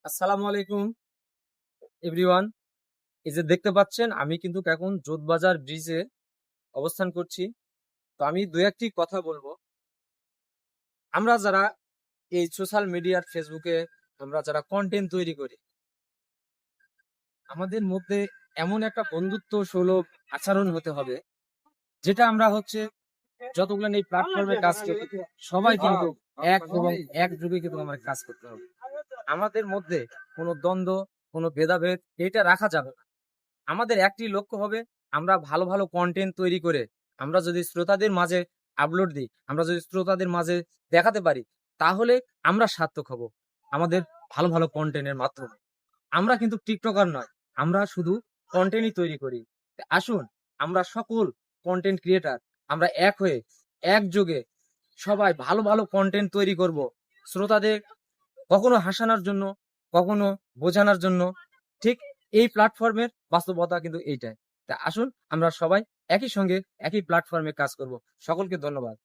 আসসালামু আলাইকুম এভরিওয়ান। এই যে দেখতে পাচ্ছেন আমি কিন্তু এখন যোধবাজার ব্রিজে অবস্থান করছি। তো আমি দু একটি কথা বলবো। আমরা যারা এই সোশ্যাল মিডিয়ার ফেসবুকে আমরা যারা কন্টেন্ট তৈরি করি, আমাদের মধ্যে এমন একটা বন্ধুত্ব সুলভ আচরণ হতে হবে, যেটা আমরা হচ্ছে যতগুলো এই প্ল্যাটফর্মে কাজ করি সবাই কিন্তু এক এবং একযোগে কিন্তু আমাদের কাজ করতে হবে। আমাদের মধ্যে কোনো দ্বন্দ্ব, কোনো ভেদাভেদ এটা রাখা যাবে না। আমাদের একটি লক্ষ্য হবে, আমরা ভালো ভালো কন্টেন্ট তৈরি করে আমরা যদি শ্রোতাদের মাঝে আপলোড দিই, আমরা যদি শ্রোতাদের মাঝে দেখাতে পারি, তাহলে আমরা সার্থক হব আমাদের ভালো ভালো কন্টেন্টের মাধ্যমে। আমরা কিন্তু টিকটকার নয়, আমরা শুধু কন্টেন্টই তৈরি করি। তা আসুন আমরা সকল কন্টেন্ট ক্রিয়েটার আমরা এক হয়ে একযোগে সবাই ভালো ভালো কন্টেন্ট তৈরি করব, শ্রোতাদের কখনো হাসানোর জন্য, কখনো বোঝানোর জন্য। ঠিক এই প্ল্যাটফর্মের বাস্তবতা কিন্তু এইটাই। তা আসুন আমরা সবাই একই সঙ্গে একই প্ল্যাটফর্মে কাজ করব। সকলকে ধন্যবাদ।